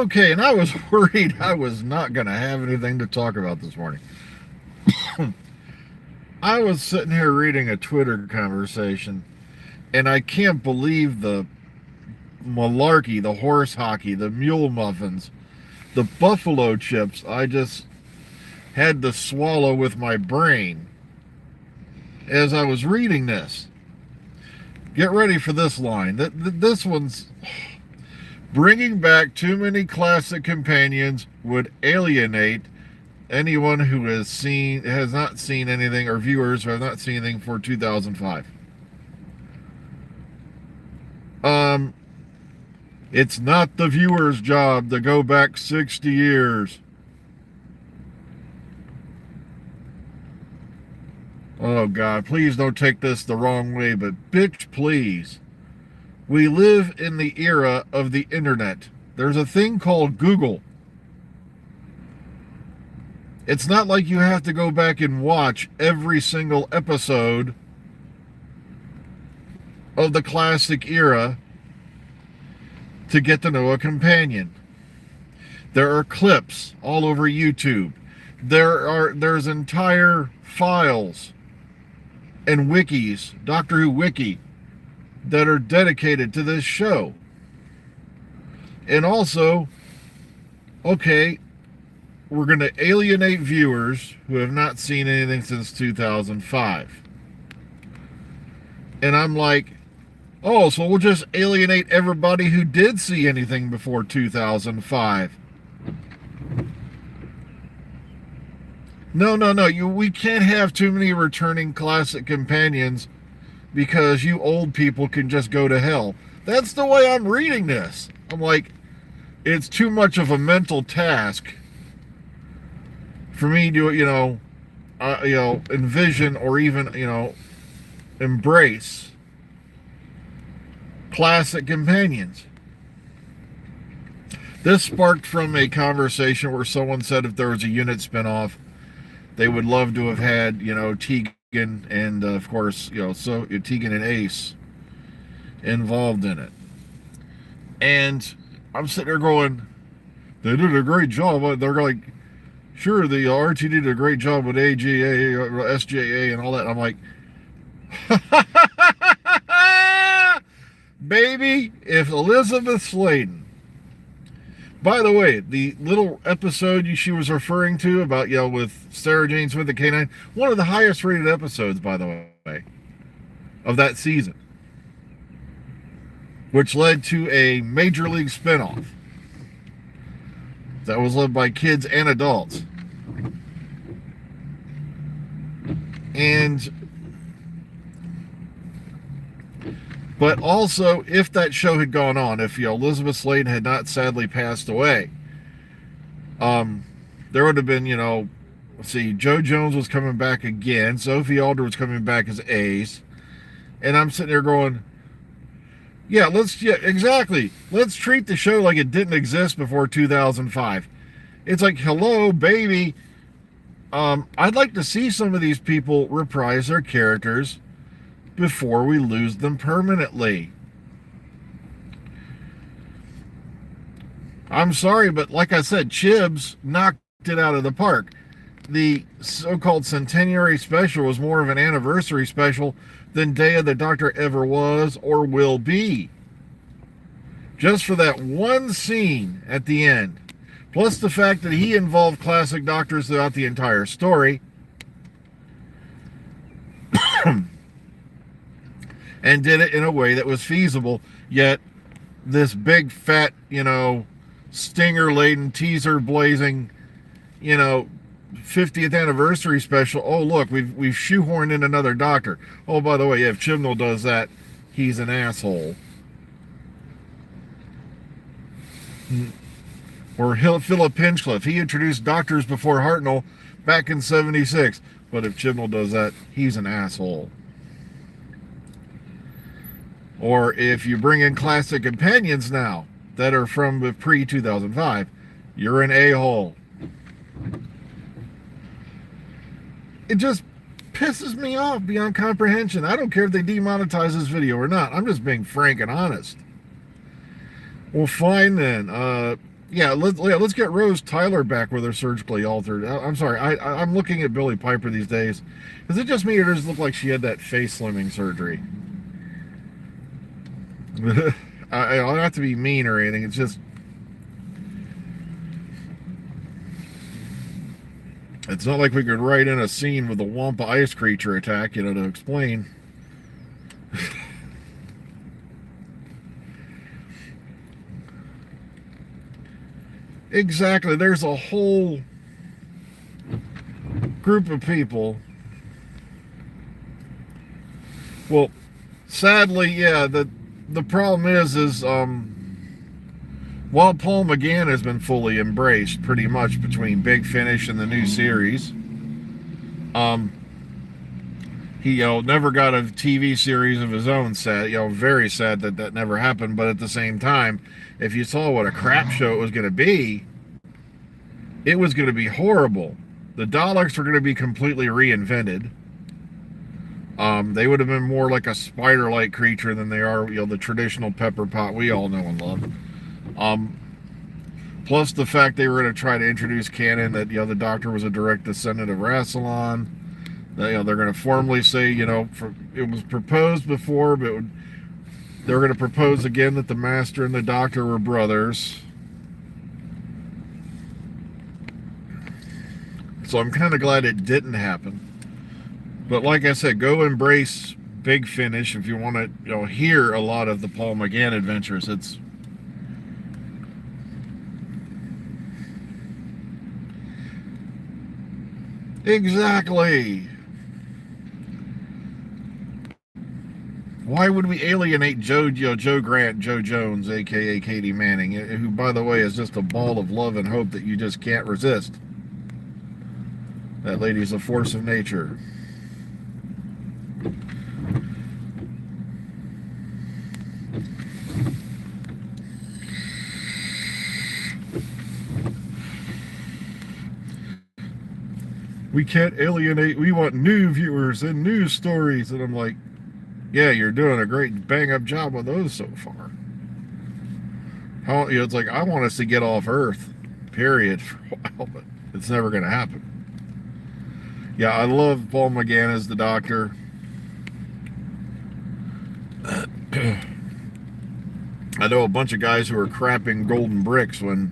Okay, and I was worried I was not going to have anything to talk about this morning. I was sitting here reading a Twitter conversation, and I can't believe the malarkey, the horse hockey, the mule muffins, the buffalo chips I just had to swallow with my brain as I was reading this. Get ready for this line. This one's bringing back too many classic companions would alienate anyone who has not seen anything, or viewers who have not seen anything for 2005. It's not the viewer's job to go back 60 years. Oh God, please don't take this the wrong way, but bitch, please. We live in the era of the internet. There's a thing called Google. It's not like you have to go back and watch every single episode of the classic era to get to know a companion. There are clips all over YouTube. There's entire files and wikis, Doctor Who wiki, that are dedicated to this show. And also, okay, we're going to alienate viewers who have not seen anything since 2005. And I'm like, oh, so we'll just alienate everybody who did see anything before 2005. No. We can't have too many returning classic companions because you old people can just go to hell. That's the way I'm reading this. I'm like, it's too much of a mental task for me to, envision or even, embrace classic companions. This sparked from a conversation where someone said if there was a unit spinoff, they would love to have had, Tegan and, of course, Tegan and Ace involved in it. And I'm sitting there going, they did a great job. They're like, sure, the RT did a great job with AGA, SJA, and all that. And I'm like, baby, if Elizabeth Sladen. By the way, the little episode she was referring to about, with Sarah Jane Smith and K9, one of the highest rated episodes, by the way, of that season, which led to a Major League spinoff that was led by kids and adults. But also, if that show had gone on, if Elizabeth Sladen had not sadly passed away, there would have been, Jo Jones was coming back again, Sophie Alder was coming back as Ace, and I'm sitting there going, exactly. Let's treat the show like it didn't exist before 2005. It's like, hello, baby. I'd like to see some of these people reprise their characters before we lose them permanently. I'm sorry, but like I said, Chibs knocked it out of the park. The so-called centenary special was more of an anniversary special than Day of the Doctor ever was or will be. Just for that one scene at the end, plus the fact that he involved classic Doctors throughout the entire story, and did it in a way that was feasible, yet this big fat, stinger-laden, teaser-blazing, 50th anniversary special. Oh, look, we've shoehorned in another Doctor. Oh, by the way, if Chibnall does that, he's an asshole. Or Philip Hinchcliffe. He introduced Doctors before Hartnell back in 76. But if Chibnall does that, he's an asshole. Or if you bring in classic companions now that are from pre-2005, you're an a-hole. It just pisses me off beyond comprehension. I don't care if they demonetize this video or not. I'm just being frank and honest. Well, fine then. let's get Rose Tyler back with her surgically altered. I'm sorry, I'm looking at Billie Piper these days. Is it just me, or does it look like she had that face slimming surgery? I don't have to be mean or anything. It's just, it's not like we could write in a scene with a Wampa ice creature attack, to explain. Exactly. There's a whole group of people. Well, sadly, yeah, the problem is while Paul McGann has been fully embraced pretty much between Big Finish and the new series, he never got a TV series of his own. Sad, very sad that never happened. But at the same time, if you saw what a crap show it was going to be, it was going to be horrible. The Daleks were going to be completely reinvented. They would have been more like a spider-like creature than they are, the traditional pepper pot we all know and love. Plus the fact they were going to try to introduce canon that the Doctor was a direct descendant of Rassilon. They're going to formally say, it was proposed before, but they were going to propose again that the Master and the Doctor were brothers. So I'm kind of glad it didn't happen. But like I said, go embrace Big Finish if you want to hear a lot of the Paul McGann adventures. It's exactly. Why would we alienate Joe Grant, Joe Jones, aka Katie Manning, who, by the way, is just a ball of love and hope that you just can't resist? That lady's a force of nature. We can't alienate. We want new viewers and news stories. And I'm like, yeah, you're doing a great bang-up job on those so far. It's like, I want us to get off Earth, period, for a while, but it's never going to happen. Yeah, I love Paul McGann as the Doctor. I know a bunch of guys who are crapping golden bricks when,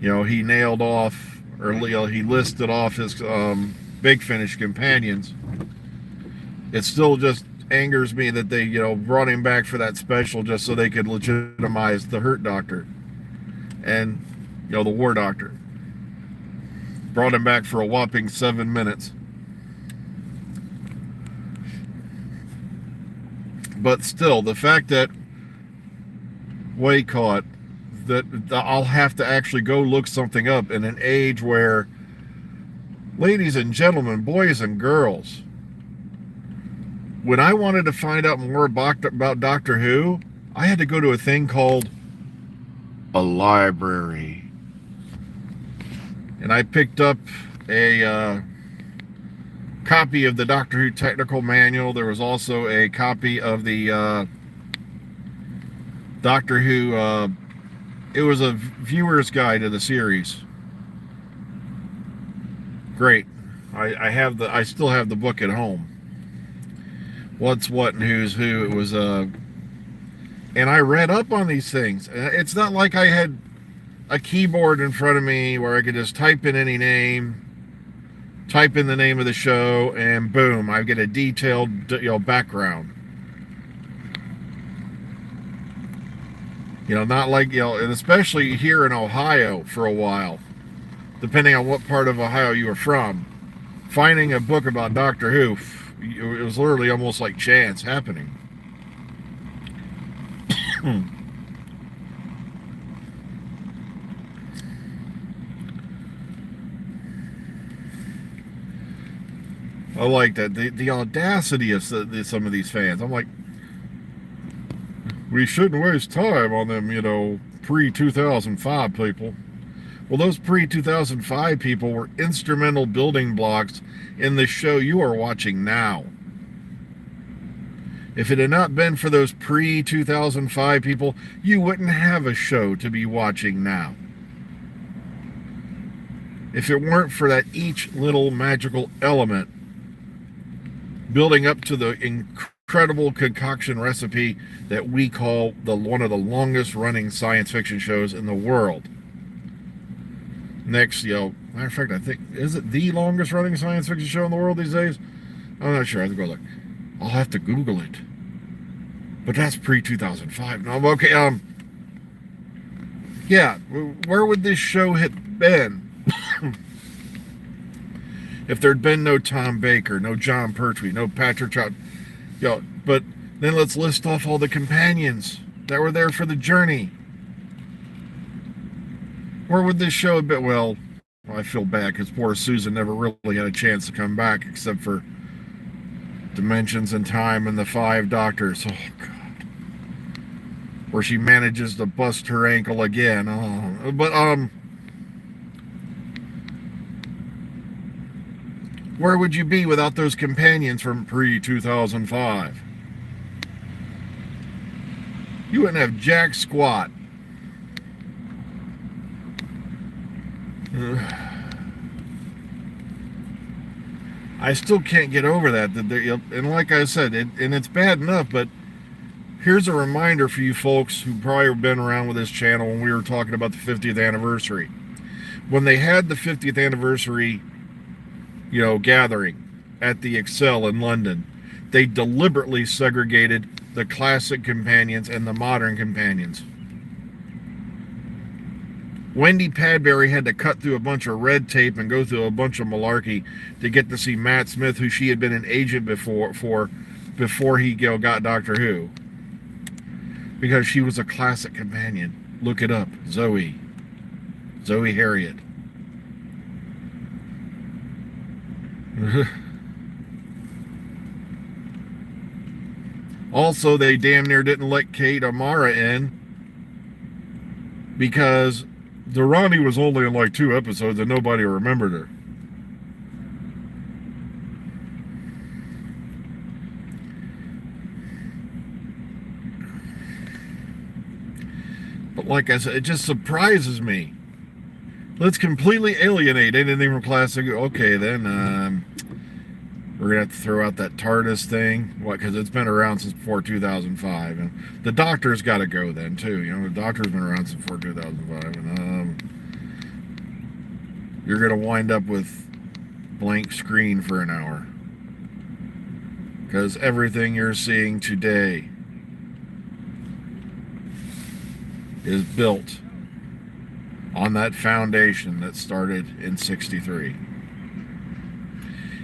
he nailed off, or he listed off his Big Finish companions. It still just angers me that they, brought him back for that special just so they could legitimize the Hurt Doctor and, the War Doctor. Brought him back for a whopping 7 minutes. But still, the fact that Waycott, that I'll have to actually go look something up in an age where, ladies and gentlemen, boys and girls, when I wanted to find out more about Doctor Who, I had to go to a thing called a library. And I picked up a copy of the Doctor Who technical manual. There was also a copy of the Doctor Who, it was a viewer's guide to the series. Great. I still have the book at home. What's what and who's who. It was and I read up on these things. It's not like I had a keyboard in front of me where I could just type in any name, type in the name of the show, and boom, I get a detailed background. Not like, and especially here in Ohio for a while, depending on what part of Ohio you were from, finding a book about Doctor Who, it was literally almost like chance happening. I like that. The audacity of some of these fans. I'm like, we shouldn't waste time on them, pre-2005 people. Well, those pre-2005 people were instrumental building blocks in the show you are watching now. If it had not been for those pre-2005 people, you wouldn't have a show to be watching now. if it weren't for that each little magical element building up to the incredible concoction recipe that we call one of the longest running science fiction shows in the world. Next, matter of fact, I think, is it the longest running science fiction show in the world these days? I'm not sure. I have to go look. I'll have to Google it. But that's pre-2005. No, okay. Yeah. Where would this show have been if there'd been no Tom Baker, no John Pertwee, no Patrick Trout? But then let's list off all the companions that were there for the journey. Where would this show have been? Well, I feel bad because poor Susan never really had a chance to come back except for Dimensions in Time and the Five Doctors. Oh, God. Where she manages to bust her ankle again. Oh, but, where would you be without those companions from pre-2005? You wouldn't have jack squat. I still can't get over that. And like I said, and it's bad enough, but here's a reminder for you folks who probably have been around with this channel when we were talking about the 50th anniversary. When they had the 50th anniversary, gathering at the Excel in London, they deliberately segregated the classic companions and the modern companions. Wendy Padbury had to cut through a bunch of red tape and go through a bunch of malarkey to get to see Matt Smith, who she had been an agent before he got Doctor Who, because she was a classic companion. Look it up. Zoe Harriet. Also, they damn near didn't let Kate Amara in because Durrani was only in like 2 episodes and nobody remembered her. But like I said, it just surprises me. Let's completely alienate anything from classic. Okay, then we're going to have to throw out that TARDIS thing. What? Because it's been around since before 2005. And the Doctor's got to go then, too. The Doctor's been around since before 2005. And you're going to wind up with blank screen for an hour. Because everything you're seeing today is built on that foundation that started in '63.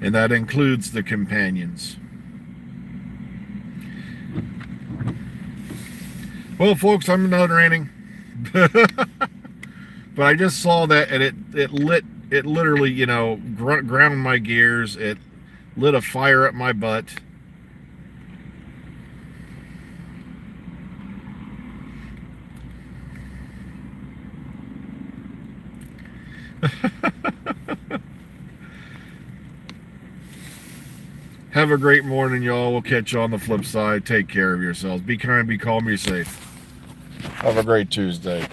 And that includes the companions. Well, folks, I'm not ranting. But I just saw that, and it literally, ground my gears. It lit a fire up my butt. Have a great morning, y'all. We'll catch you on the flip side. Take care of yourselves. Be kind, be calm, be safe. Have a great Tuesday.